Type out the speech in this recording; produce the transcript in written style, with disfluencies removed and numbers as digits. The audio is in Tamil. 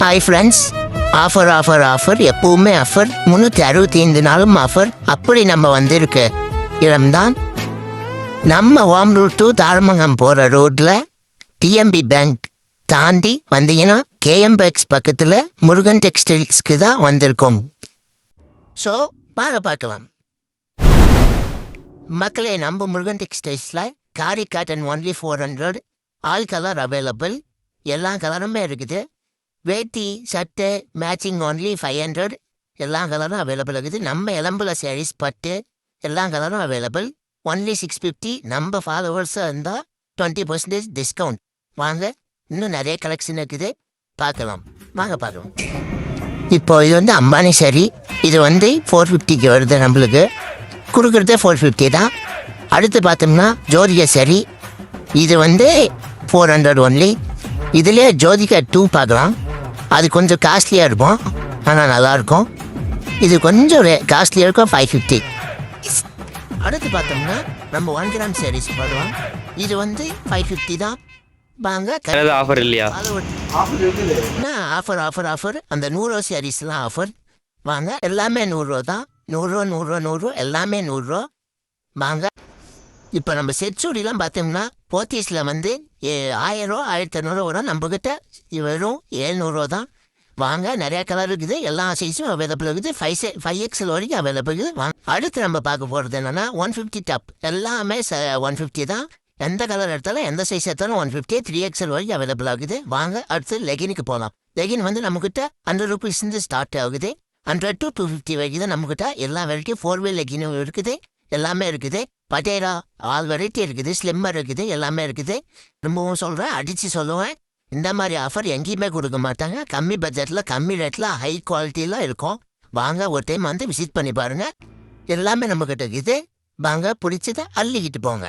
Hi friends, offer offer offer, எப்பவுமே ஆஃபர், 365 நாளும் ஆஃபர். அப்படி நம்ம வந்திருக்க இடம்தான் நம்ம ஓம்ரூட் டு தாரமங்கம் போகிற ரோட்டில் டிஎம்பி பேங்க் தாண்டி வந்தீங்கன்னா கேஎம்பெக்ஸ் பக்கத்தில் முருகன் டெக்ஸ்டைல்ஸ்க்கு தான் வந்திருக்கோம். ஸோ பார்க்கலாம் மக்களே. நம்ம முருகன் டெக்ஸ்டைல்ஸில் காரி cotton only 400, all colour available, எல்லா கலருமே இருக்குது. வேட்டி சட்டை மேட்சிங் ஒன்லி 500, எல்லா கலரும் அவைலபிள் இருக்குது. நம்ம எலம்புல சாரீஸ் பட்டு எல்லா கலரும் அவைலபிள். ஒன்லி 650. நம்ம ஃபாலோவர்ஸாக இருந்தால் 20% டிஸ்கவுண்ட். வாங்க, இன்னும் நிறைய கலெக்ஷன் இருக்குது, பார்க்கலாம். வாங்க பார்க்கலாம். இப்போ இது வந்து அம்பானி சாரி. இது வந்து 450க்கு வருது. நம்மளுக்கு கொடுக்குறதே 450 தான். அடுத்து பார்த்தோம்னா ஜோதிகா சாரி. இது வந்து 400 ஒன்லி. இதுலேயே ஜோதிகா 2 பார்க்கலாம். அது கொஞ்சம் காஸ்ட்லியாக இருக்கும், ஆனால் நல்லாயிருக்கும். இது கொஞ்சம் காஸ்ட்லியாக இருக்கும், 550. அடுத்து பார்த்தோம்னா நம்ம 1 கிராம் சாரீஸ் பார்க்கலாம். இது வந்து 550 தான். வாங்க. ஆஃபர் இல்லையா? Offer offer offer. அந்த 100 சாரீஸ்லாம் ஆஃபர். வாங்க, எல்லாமே 100 தான். 100 எல்லாமே 100. வாங்க. இப்போ நம்ம செட் சூடிலாம் பார்த்தோம்னா போத்தீஸில் வந்து 1000 1500 வரும். நம்மக்கிட்ட வெறும் 700 தான். வாங்க, நிறையா கலர் இருக்குது, எல்லா சைஸும் அவைலபிள் இருக்குது. 5XL வரைக்கும் அவைலபிள் இருக்குது. வாங்க. அடுத்து நம்ம பார்க்க போகிறது என்னென்னா 150 டாப். எல்லாமே 150 தான். எந்த கலர் எடுத்தாலும் எந்த சைஸ் எடுத்தாலும் 150. 3XL வரைக்கும் அவைலபிள் ஆகுது. வாங்க, அடுத்து லெகினுக்கு போகலாம். லெகின் வந்து நம்மக்கிட்ட 100 ரூபீஸ்லேருந்து ஸ்டார்ட் ஆகுது. 100 to 250 வரைக்கும் தான் நம்மக்கிட்ட எல்லா வெரைட்டியும் 4-way லெகினும் இருக்குது, எல்லாமே இருக்குது. பட்டேரா ஆல் வெரைட்டி இருக்குது, ஸ்லிம்மர் இருக்குது, எல்லாமே இருக்குது. ரொம்பவும் சொல்கிறேன், அடித்து சொல்லுவேன், இந்த மாதிரி ஆஃபர் எங்கேயுமே கொடுக்க மாட்டாங்க. கம்மி பட்ஜெட்டில் கம்மி ரேட்டில் ஹை குவாலிட்டியில் இருக்கும். வாங்க, ஒரு டைம் வந்து விசிட் பண்ணி பாருங்கள். எல்லாமே நம்மக்கிட்ட இருக்குது. வாங்க, பிடிச்சதை அள்ளிக்கிட்டு போங்க.